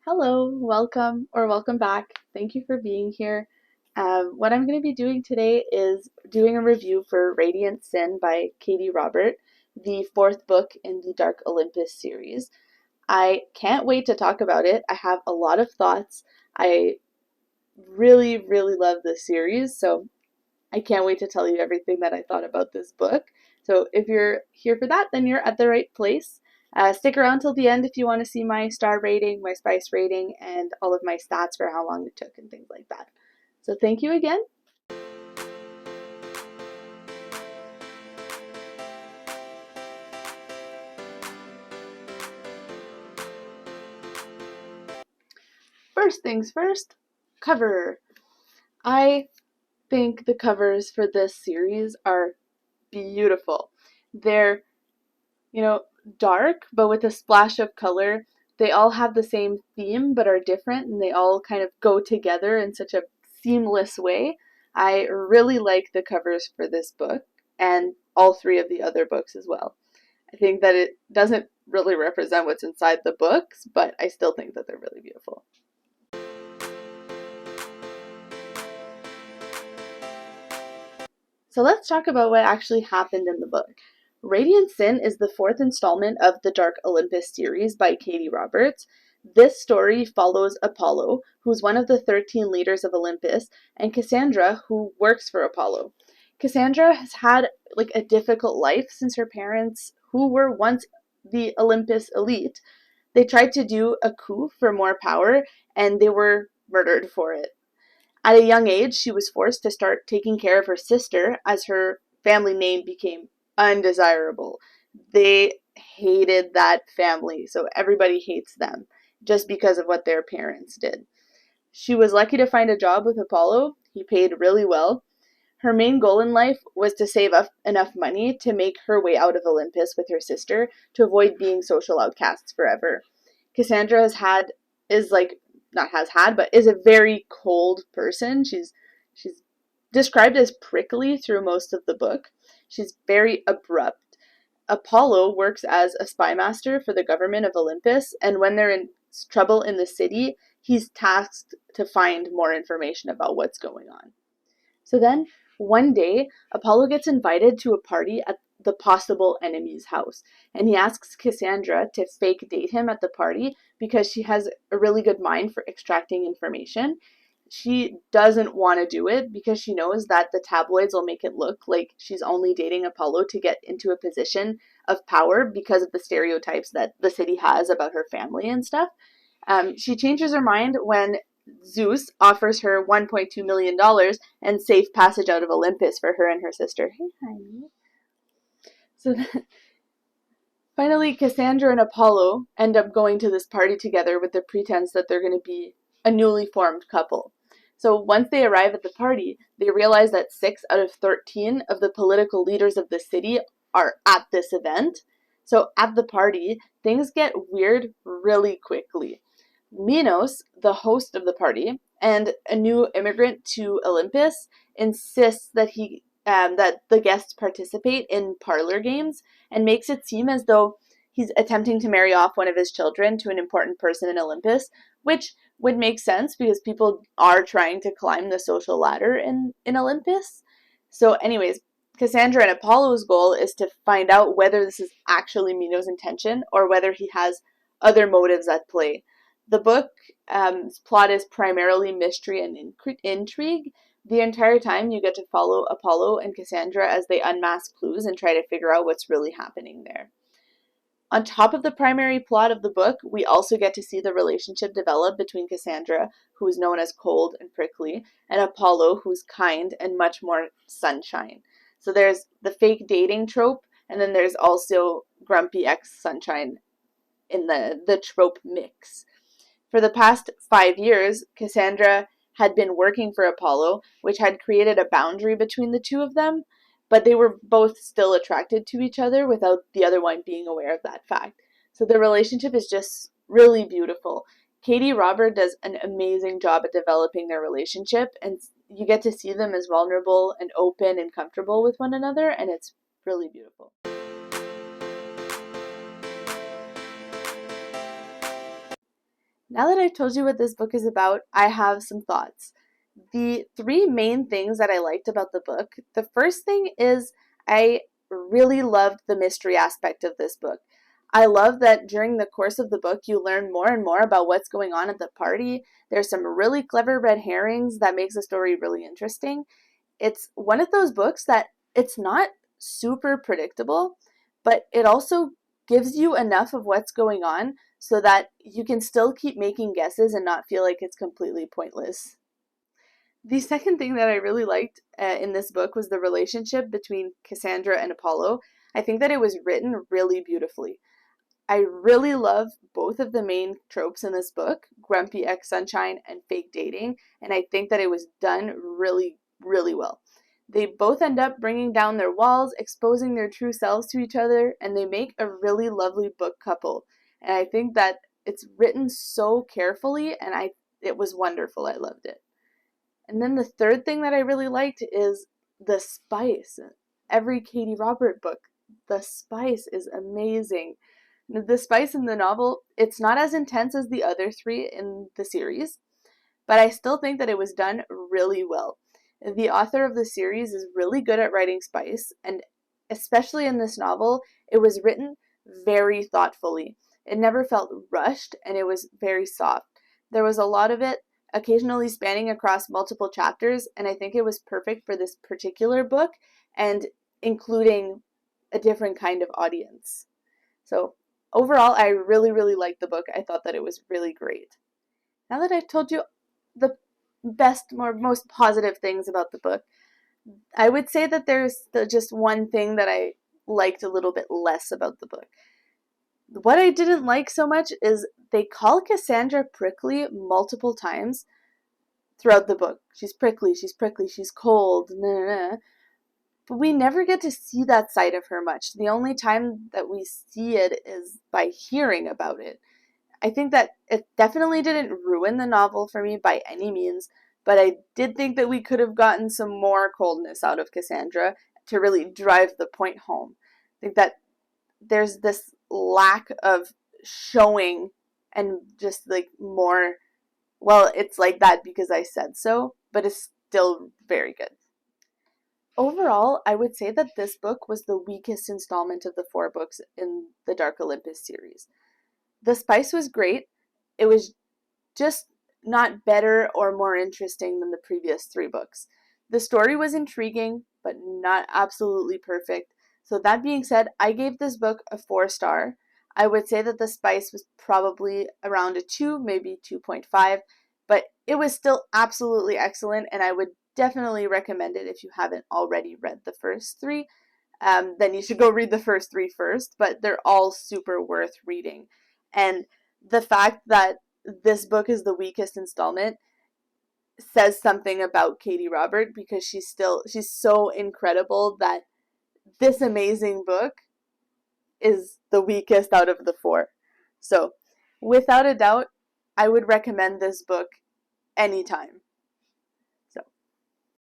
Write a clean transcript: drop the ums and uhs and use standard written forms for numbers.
Hello, welcome back. Thank you for being here. What I'm going to be doing today is doing a review for Radiant Sin by Katie Robert, the fourth book in the Dark Olympus series. I can't wait to talk about it. I have a lot of thoughts. I really love this series, so I can't wait to tell you everything that I thought about this book. So if you're here for that, then you're at the right place. Stick around till the end if you want to see my star rating, my spice rating, and all of my stats for how long it took and things like that. So thank you again. First things first, cover. I think the covers for this series are beautiful. They're, dark, but with a splash of color. They all have the same theme, but are different, and they all kind of go together in such a seamless way. I really like the covers for this book, and all three of the other books as well. I think that it doesn't really represent what's inside the books, but I still think that they're really beautiful. So let's talk about what actually happened in the book. Radiant Sin is the fourth installment of the Dark Olympus series by Katie Roberts. This story follows Apollo, who's one of the 13 leaders of Olympus, and Cassandra, who works for Apollo. Cassandra has had a difficult life since her parents, who were once the Olympus elite, they tried to do a coup for more power, and they were murdered for it. At a young age, she was forced to start taking care of her sister as her family name became undesirable. They hated that family, so everybody hates them just because of what their parents did. She was lucky to find a job with Apollo. He paid really well. Her main goal in life was to save up enough money to make her way out of Olympus with her sister to avoid being social outcasts forever. Cassandra is a very cold person. She's described as prickly through most of the book. She's very abrupt. Apollo works as a spy master for the government of Olympus, and when they're in trouble in the city, he's tasked to find more information about what's going on. So then, one day, Apollo gets invited to a party at the possible enemy's house, and he asks Cassandra to fake date him at the party because she has a really good mind for extracting information. She doesn't want to do it because she knows that the tabloids will make it look like she's only dating Apollo to get into a position of power because of the stereotypes that the city has about her family and stuff. She changes her mind when Zeus offers her $1.2 million and safe passage out of Olympus for her and her sister. Hey, honey. So finally, Cassandra and Apollo end up going to this party together with the pretense that they're going to be a newly formed couple. So once they arrive at the party, they realize that 6 out of 13 of the political leaders of the city are at this event. So at the party, things get weird really quickly. Minos, the host of the party, and a new immigrant to Olympus, insists that the guests participate in parlor games and makes it seem as though he's attempting to marry off one of his children to an important person in Olympus, which would make sense because people are trying to climb the social ladder in Olympus. So anyways, Cassandra and Apollo's goal is to find out whether this is actually Minos' intention or whether he has other motives at play. The book's plot is primarily mystery and intrigue. The entire time you get to follow Apollo and Cassandra as they unmask clues and try to figure out what's really happening there. On top of the primary plot of the book, we also get to see the relationship develop between Cassandra, who is known as cold and prickly, and Apollo, who's kind and much more sunshine. So there's the fake dating trope, and then there's also grumpy ex-sunshine in the trope mix. For the past 5 years, Cassandra had been working for Apollo, which had created a boundary between the two of them, but they were both still attracted to each other without the other one being aware of that fact. So the relationship is just really beautiful. Katie Robert does an amazing job at developing their relationship, and you get to see them as vulnerable and open and comfortable with one another, and it's really beautiful. Now that I've told you what this book is about, I have some thoughts. The three main things that I liked about the book, the first thing is I really loved the mystery aspect of this book. I love that during the course of the book, you learn more and more about what's going on at the party. There's some really clever red herrings that makes the story really interesting. It's one of those books that it's not super predictable, but it also gives you enough of what's going on so that you can still keep making guesses and not feel like it's completely pointless. The second thing that I really liked in this book was the relationship between Cassandra and Apollo. I think that it was written really beautifully. I really love both of the main tropes in this book, grumpy ex sunshine and fake dating, and I think that it was done really, really well. They both end up bringing down their walls, exposing their true selves to each other, and they make a really lovely book couple. And I think that it's written so carefully, and it was wonderful. I loved it. And then the third thing that I really liked is the spice. Every Katie Robert book, the spice is amazing. The spice in the novel, it's not as intense as the other three in the series, but I still think that it was done really well. The author of the series is really good at writing spice, and especially in this novel, it was written very thoughtfully. It never felt rushed, and it was very soft. There was a lot of it occasionally spanning across multiple chapters, and I think it was perfect for this particular book and including a different kind of audience. So overall, I really, really liked the book. I thought that it was really great. Now that I've told you the best, most positive things about the book, I would say that there's just one thing that I liked a little bit less about the book. What I didn't like so much is they call Cassandra prickly multiple times throughout the book. She's prickly, she's cold, nah, nah, nah. But we never get to see that side of her much. The only time that we see it is by hearing about it. I think that it definitely didn't ruin the novel for me by any means, but I did think that we could have gotten some more coldness out of Cassandra to really drive the point home. I think that there's this lack of showing and just like more, well, it's like that because I said so, but it's still very good. Overall, I would say that this book was the weakest installment of the four books in the Dark Olympus series. The spice was great. It was just not better or more interesting than the previous three books. The story was intriguing, but not absolutely perfect. So that being said, I gave this book a 4-star. I would say that the spice was probably around a 2, maybe 2.5, but it was still absolutely excellent, and I would definitely recommend it if you haven't already read the first three. Then you should go read the first three first, but they're all super worth reading. And the fact that this book is the weakest installment says something about Katie Robert because she's so incredible that this amazing book is the weakest out of the four. So, without a doubt, I would recommend this book anytime.